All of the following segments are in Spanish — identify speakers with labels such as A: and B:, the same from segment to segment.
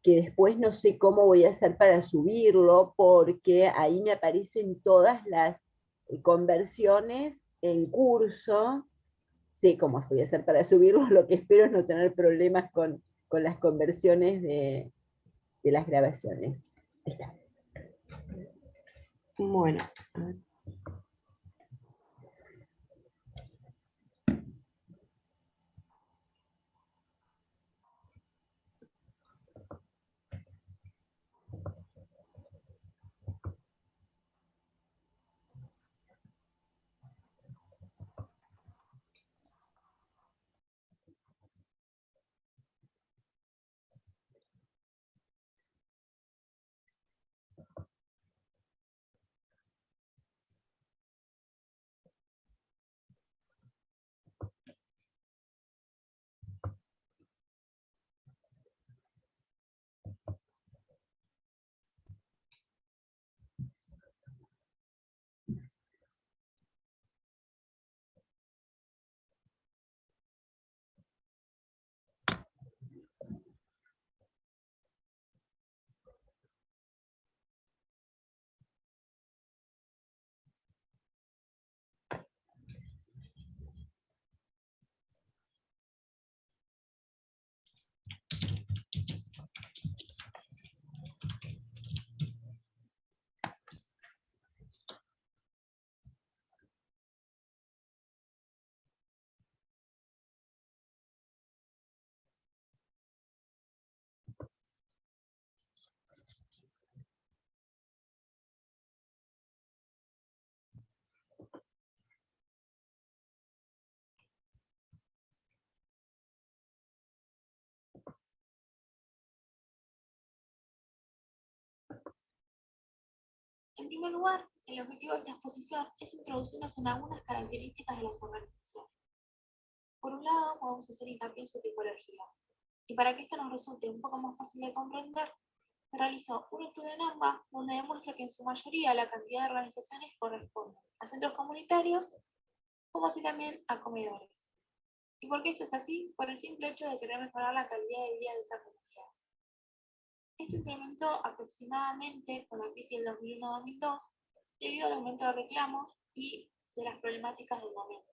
A: que después no sé cómo voy a hacer para subirlo, porque ahí me aparecen todas las conversiones en curso. Sé cómo voy a hacer para subirlo, lo que espero es no tener problemas con las conversiones de las grabaciones. Ahí está.
B: Bueno,
C: En primer lugar, el objetivo de esta exposición es introducirnos en algunas características de las organizaciones. Por un lado, podemos hacer hincapié en su tipología, y para que esto nos resulte un poco más fácil de comprender, se realizó un estudio en AMBA donde demuestra que en su mayoría la cantidad de organizaciones corresponde a centros comunitarios, como así también a comedores. ¿Y por qué esto es así? Por el simple hecho de querer mejorar la calidad de vida de esa comunidad. Esto incrementó aproximadamente con la crisis del 2001-2002 debido al aumento de reclamos y de las problemáticas del momento,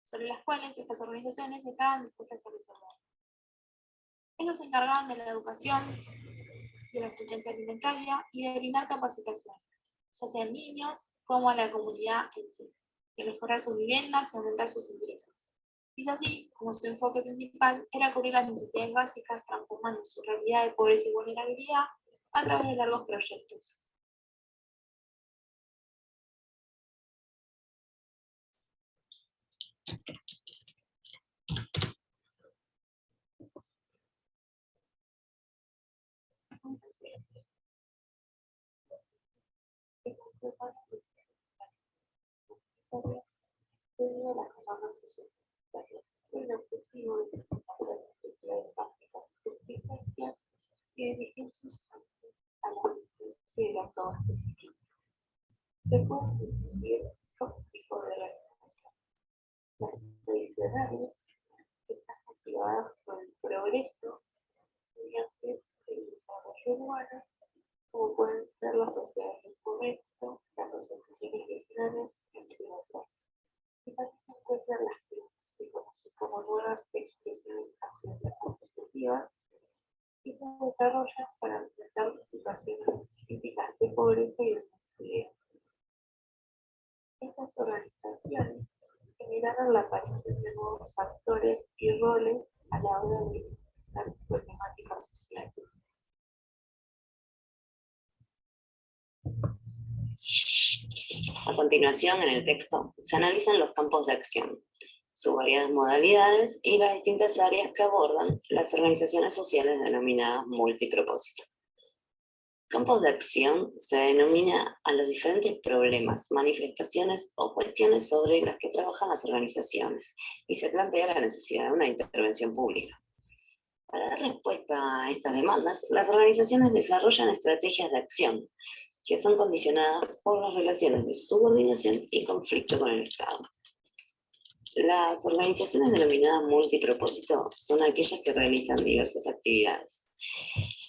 C: sobre las cuales estas organizaciones estaban dispuestas a resolver. Ellos se encargaban de la educación, de la asistencia alimentaria y de brindar capacitación, ya sea a niños como a la comunidad en sí, de mejorar sus viviendas y aumentar sus ingresos. Y es así como su enfoque principal era cubrir las necesidades básicas, transformando su realidad de pobreza y vulnerabilidad a través de largos proyectos. El objetivo de la estructura de prácticas de que dirigen sus actos a la del autoabastecimiento. Se pueden distinguir dos tipos de organizaciones. Las tradicionales, que están motivadas por el progreso mediante el desarrollo urbano, como pueden ser las sociedades de fomento, las asociaciones vecinales, entre otras. Y también se encuentran las que se conocen como nuevas expresiones asociativas y se desarrollan para enfrentar situaciones críticas de pobreza y desempleo. Estas organizaciones generaron la aparición de nuevos actores y roles a la hora de enfrentar problemáticas sociales.
B: a continuación, en el texto, se analizan los campos de acción, sus variadas modalidades y las distintas áreas que abordan las organizaciones sociales denominadas multipropósito. Campos de acción se denomina a los diferentes problemas, manifestaciones o cuestiones sobre las que trabajan las organizaciones y se plantea la necesidad de una intervención pública. Para dar respuesta a estas demandas, las organizaciones desarrollan estrategias de acción que son condicionadas por las relaciones de subordinación y conflicto con el Estado. Las organizaciones denominadas multipropósito son aquellas que realizan diversas actividades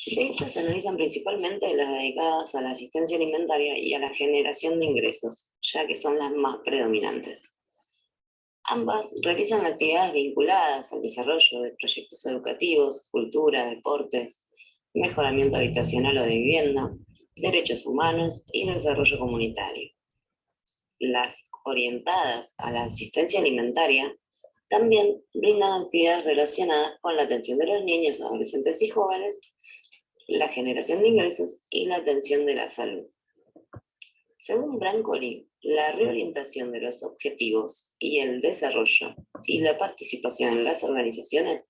B: De estas se analizan principalmente las dedicadas a la asistencia alimentaria y a la generación de ingresos, ya que son las más predominantes. Ambas realizan actividades vinculadas al desarrollo de proyectos educativos, cultura, deportes, mejoramiento habitacional o de vivienda, derechos humanos y desarrollo comunitario. Las orientadas a la asistencia alimentaria también brindan actividades relacionadas con la atención de los niños, adolescentes y jóvenes, la generación de ingresos y la atención de la salud. Según Brancoli, la reorientación de los objetivos y el desarrollo y la participación en las organizaciones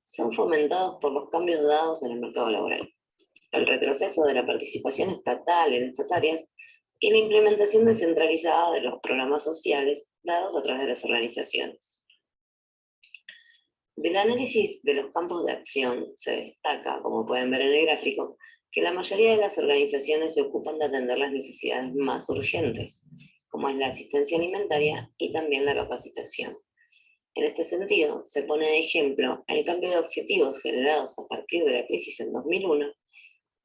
B: son fomentados por los cambios dados en el mercado laboral, el retroceso de la participación estatal en estas áreas y la implementación descentralizada de los programas sociales dados a través de las organizaciones. Del análisis de los campos de acción se destaca, como pueden ver en el gráfico, que la mayoría de las organizaciones se ocupan de atender las necesidades más urgentes, como es la asistencia alimentaria y también la capacitación. En este sentido, se pone de ejemplo el cambio de objetivos generados a partir de la crisis en 2001,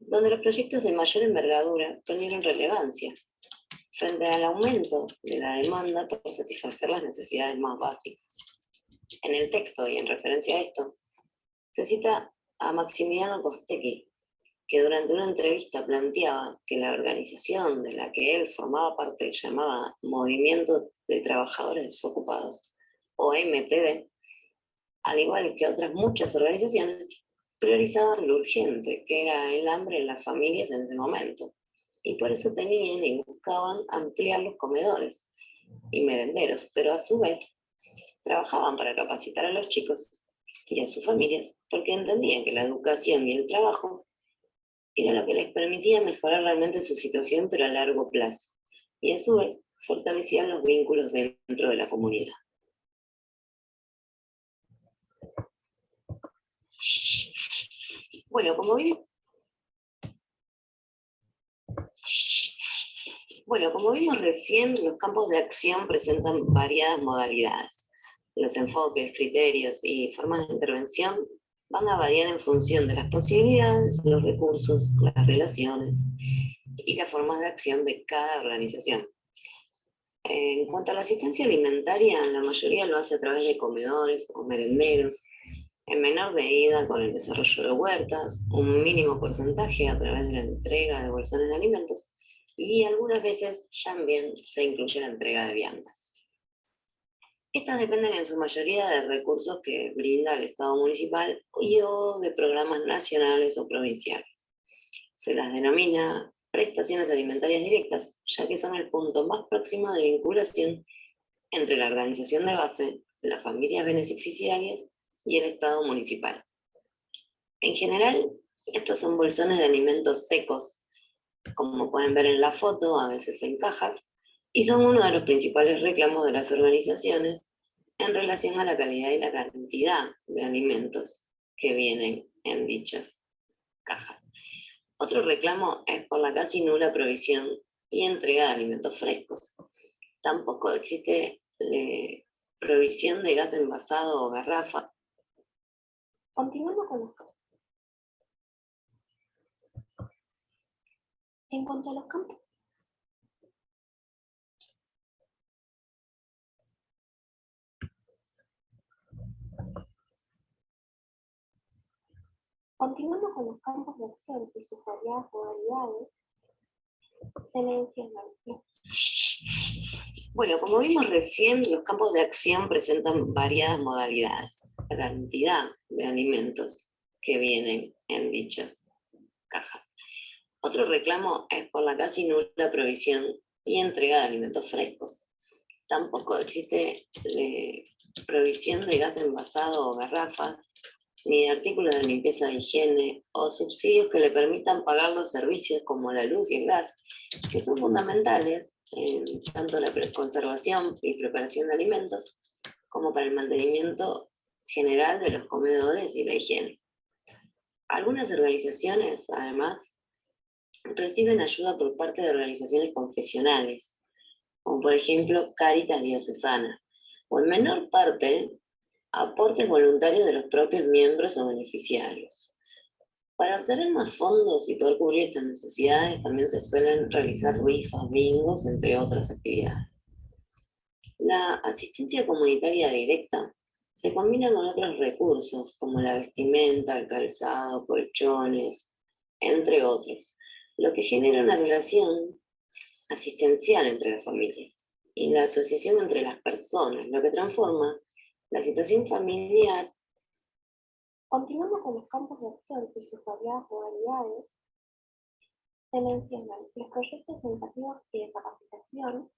B: donde los proyectos de mayor envergadura perdieron relevancia, frente al aumento de la demanda por satisfacer las necesidades más básicas. En el texto y en referencia a esto, se cita a Maximiliano Costecchi, que durante una entrevista planteaba que la organización de la que él formaba parte, llamada Movimiento de Trabajadores Desocupados, o MTD, al igual que otras muchas organizaciones, priorizaban lo urgente, que era el hambre en las familias en ese momento, y por eso tenían y buscaban ampliar los comedores y merenderos, pero a su vez trabajaban para capacitar a los chicos y a sus familias, porque entendían que la educación y el trabajo era lo que les permitía mejorar realmente su situación, pero a largo plazo, y a su vez fortalecían los vínculos dentro de la comunidad. Bueno, como vimos recién, los campos de acción presentan variadas modalidades. Los enfoques, criterios y formas de intervención van a variar en función de las posibilidades, los recursos, las relaciones y las formas de acción de cada organización. En cuanto a la asistencia alimentaria, la mayoría lo hace a través de comedores o merenderos, en menor medida con el desarrollo de huertas, un mínimo porcentaje a través de la entrega de bolsones de alimentos, y algunas veces también se incluye la entrega de viandas. Estas dependen en su mayoría de recursos que brinda el Estado municipal y o de programas nacionales o provinciales. Se las denomina prestaciones alimentarias directas, ya que son el punto más próximo de vinculación entre la organización de base, las familias beneficiarias y el Estado municipal. En general, estos son bolsones de alimentos secos, como pueden ver en la foto, a veces en cajas, y son uno de los principales reclamos de las organizaciones en relación a la calidad y la cantidad de alimentos que vienen en dichas cajas. Otro reclamo es por la casi nula provisión y entrega de alimentos frescos. Tampoco existe provisión de gas envasado o garrafa.
C: Continuando con los campos. En cuanto a los campos, de acción y sus variadas modalidades, tenencias de.
B: Bueno, como vimos recién, los campos de acción presentan variadas modalidades. La cantidad de alimentos que vienen en dichas cajas. Otro reclamo es por la casi nula provisión y entrega de alimentos frescos. Tampoco existe provisión de gas envasado o garrafas, ni de artículos de limpieza e higiene, o subsidios que le permitan pagar los servicios como la luz y el gas, que son fundamentales en tanto la conservación y preparación de alimentos, como para el mantenimiento general de los comedores y la higiene. Algunas organizaciones, además, reciben ayuda por parte de organizaciones confesionales, como por ejemplo Cáritas Diocesana, o en menor parte, aportes voluntarios de los propios miembros o beneficiarios. Para obtener más fondos y poder cubrir estas necesidades, también se suelen realizar rifas, bingos, entre otras actividades. La asistencia comunitaria directa se combina con otros recursos, como la vestimenta, el calzado, colchones, entre otros, lo que genera una relación asistencial entre las familias y la asociación entre las personas, lo que transforma la situación familiar.
C: Continuando con los campos de acción y sus variadas modalidades, se mencionan los proyectos educativos y de capacitación.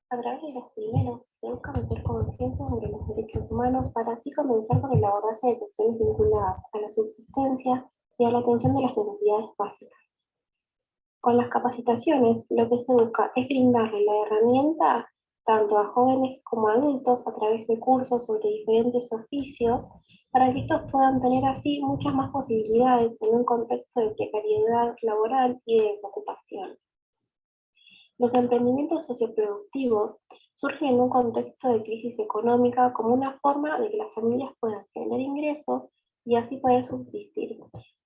C: A través de los primeros se busca meter conciencia sobre los derechos humanos para así comenzar con el abordaje de cuestiones vinculadas a la subsistencia y a la atención de las necesidades básicas. Con las capacitaciones, lo que se busca es brindarle la herramienta tanto a jóvenes como a adultos a través de cursos sobre diferentes oficios, para que estos puedan tener así muchas más posibilidades en un contexto de precariedad laboral y de desocupación. Los emprendimientos socioproductivos surgen en un contexto de crisis económica como una forma de que las familias puedan generar ingresos y así poder subsistir,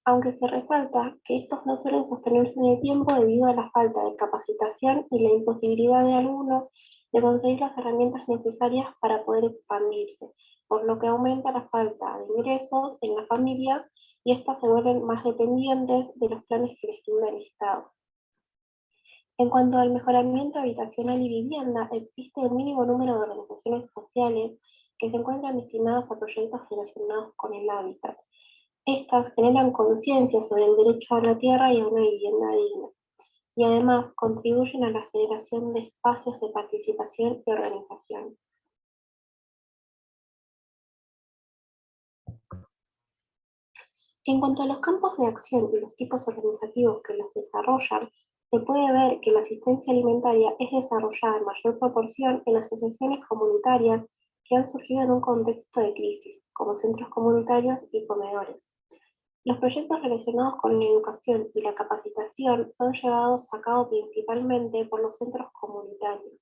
C: aunque se resalta que estos no suelen sostenerse en el tiempo debido a la falta de capacitación y la imposibilidad de algunos de conseguir las herramientas necesarias para poder expandirse, por lo que aumenta la falta de ingresos en las familias y estas se vuelven más dependientes de los planes que les brinda el Estado. En cuanto al mejoramiento habitacional y vivienda, existe un mínimo número de organizaciones sociales que se encuentran destinadas a proyectos relacionados con el hábitat. Estas generan conciencia sobre el derecho a la tierra y a una vivienda digna, y además contribuyen a la generación de espacios de participación y organización. En cuanto a los campos de acción y los tipos organizativos que los desarrollan, se puede ver que la asistencia alimentaria es desarrollada en mayor proporción en asociaciones comunitarias que han surgido en un contexto de crisis, como centros comunitarios y comedores. Los proyectos relacionados con la educación y la capacitación son llevados a cabo principalmente por los centros comunitarios.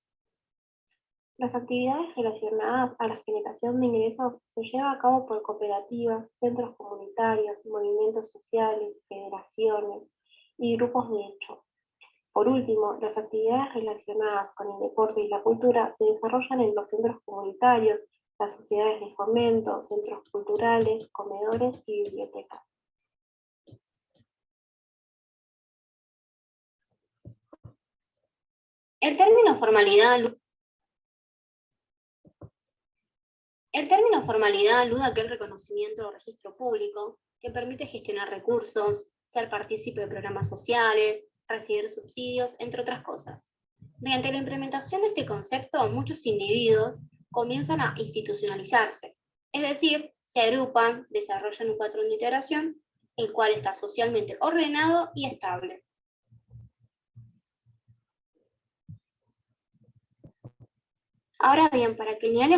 C: Las actividades relacionadas a la generación de ingresos se llevan a cabo por cooperativas, centros comunitarios, movimientos sociales, federaciones y grupos de hecho. Por último, las actividades relacionadas con el deporte y la cultura se desarrollan en los centros comunitarios, las sociedades de fomento, centros culturales, comedores y bibliotecas.
D: El término formalidad alude a aquel reconocimiento o registro público que permite gestionar recursos, ser partícipe de programas sociales, recibir subsidios, entre otras cosas. Mediante la implementación de este concepto, muchos individuos comienzan a institucionalizarse, es decir, se agrupan, desarrollan un patrón de integración, el cual está socialmente ordenado y estable. Ahora bien, para que el nivel de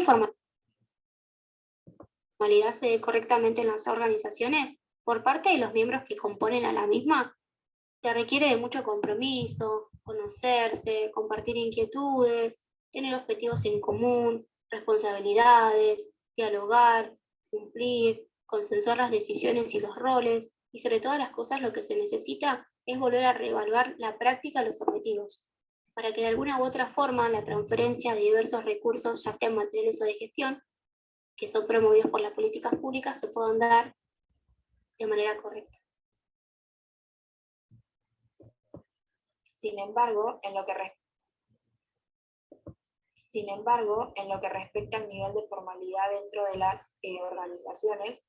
D: formalidad se dé correctamente en las organizaciones, por parte de los miembros que componen a la misma, se requiere de mucho compromiso, conocerse, compartir inquietudes, tener objetivos en común, responsabilidades, dialogar, cumplir, consensuar las decisiones y los roles, y sobre todas las cosas lo que se necesita es volver a reevaluar la práctica de los objetivos, para que de alguna u otra forma la transferencia de diversos recursos, ya sean materiales o de gestión, que son promovidos por las políticas públicas, se puedan dar de manera correcta.
E: Sin embargo, en lo que respecta al nivel de formalidad dentro de las organizaciones,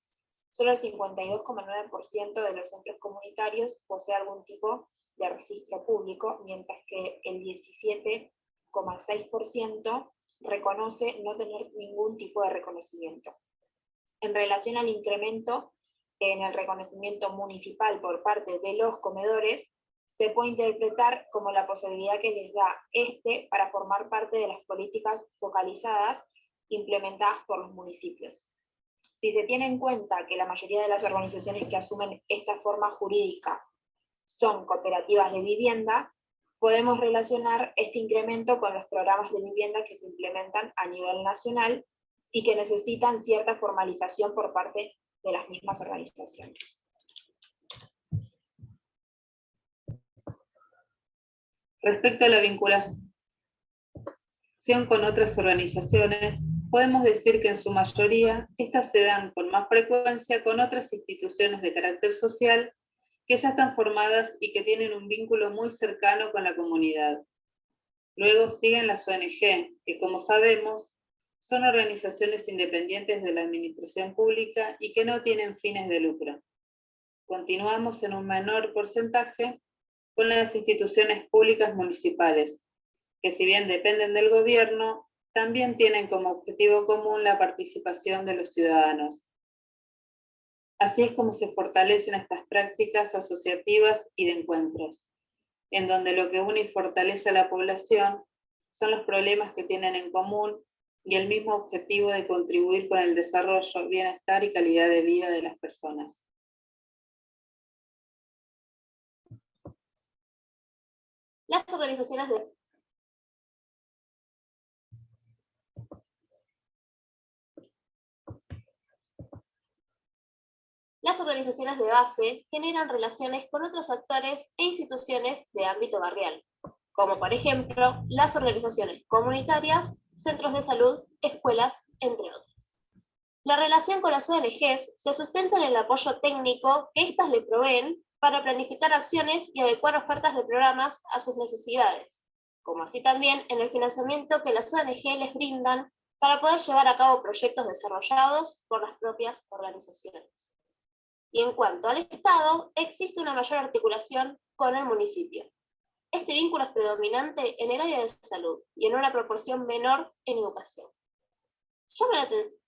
E: solo el 52,9% de los centros comunitarios posee algún tipo de registro público, mientras que el 17,6% reconoce no tener ningún tipo de reconocimiento. En relación al incremento en el reconocimiento municipal por parte de los comedores, se puede interpretar como la posibilidad que les da para formar parte de las políticas focalizadas implementadas por los municipios. Si se tiene en cuenta que la mayoría de las organizaciones que asumen esta forma jurídica son cooperativas de vivienda, podemos relacionar este incremento con los programas de vivienda que se implementan a nivel nacional y que necesitan cierta formalización por parte de las mismas organizaciones.
F: Respecto a la vinculación con otras organizaciones, podemos decir que en su mayoría estas se dan con más frecuencia con otras instituciones de carácter social que ya están formadas y que tienen un vínculo muy cercano con la comunidad. Luego siguen las ONG, que como sabemos, son organizaciones independientes de la administración pública y que no tienen fines de lucro. Continuamos en un menor porcentaje con las instituciones públicas municipales, que si bien dependen del gobierno, también tienen como objetivo común la participación de los ciudadanos. Así es como se fortalecen estas prácticas asociativas y de encuentros, en donde lo que une y fortalece a la población son los problemas que tienen en común y el mismo objetivo de contribuir con el desarrollo, bienestar y calidad de vida de las personas.
C: Las organizaciones de base generan relaciones con otros actores e instituciones de ámbito barrial, como por ejemplo las organizaciones comunitarias, centros de salud, escuelas, entre otras. La relación con las ONGs se sustenta en el apoyo técnico que éstas le proveen para planificar acciones y adecuar ofertas de programas a sus necesidades, como así también en el financiamiento que las ONG les brindan para poder llevar a cabo proyectos desarrollados por las propias organizaciones. Y en cuanto al Estado, existe una mayor articulación con el municipio. Este vínculo es predominante en el área de salud y en una proporción menor en educación. Llama la atención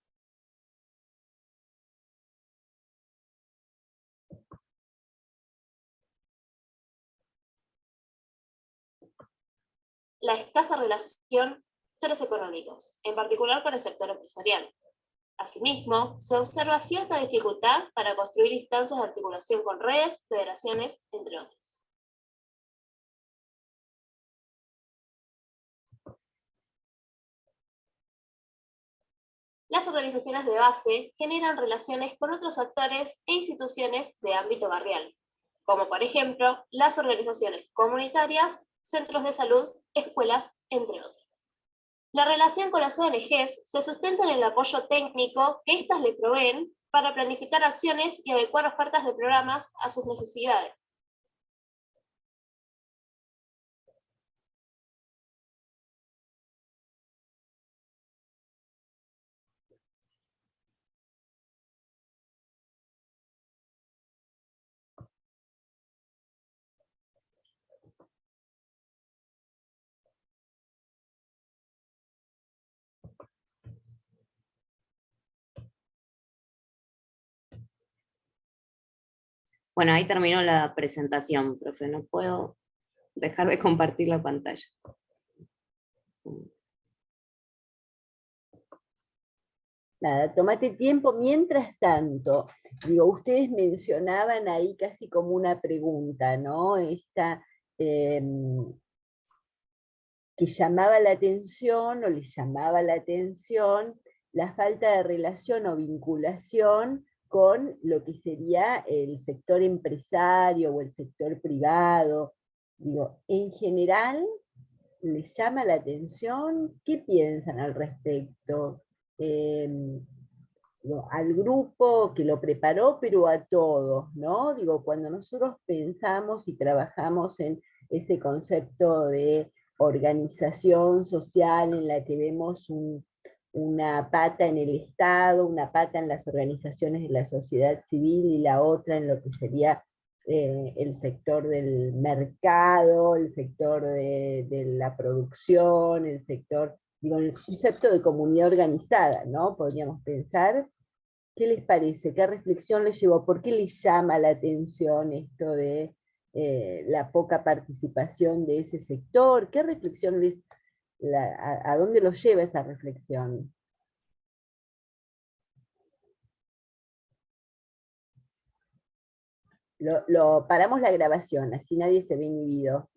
C: la escasa relación con sectores económicos, en particular con el sector empresarial. Asimismo, se observa cierta dificultad para construir instancias de articulación con redes, federaciones, entre otras. Las organizaciones de base generan relaciones con otros actores e instituciones de ámbito barrial, como por ejemplo las organizaciones comunitarias, centros de salud, escuelas, entre otras. La relación con las ONGs se sustenta en el apoyo técnico que éstas le proveen para planificar acciones y adecuar ofertas de programas a sus necesidades.
B: Bueno, ahí terminó la presentación, profe, no puedo dejar de compartir la pantalla.
A: Nada, tómate tiempo. Mientras tanto, digo, ustedes mencionaban ahí casi como una pregunta, ¿no? Esta que llamaba la atención o les llamaba la atención la falta de relación o vinculación con lo que sería el sector empresario o el sector privado. Digo, en general, ¿les llama la atención? ¿Qué piensan al respecto? Digo, al grupo que lo preparó, pero a todos, ¿no? Digo, cuando nosotros pensamos y trabajamos en ese concepto de organización social en la que vemos una pata en el Estado, una pata en las organizaciones de la sociedad civil y la otra en lo que sería el sector del mercado, el sector de la producción, el sector, digo, el concepto de comunidad organizada, ¿no? Podríamos pensar. ¿Qué les parece? ¿Qué reflexión les llevó? ¿Por qué les llama la atención esto de la poca participación de ese sector? ¿Qué reflexión a dónde los lleva esa reflexión? Paramos la grabación, así nadie se ve inhibido.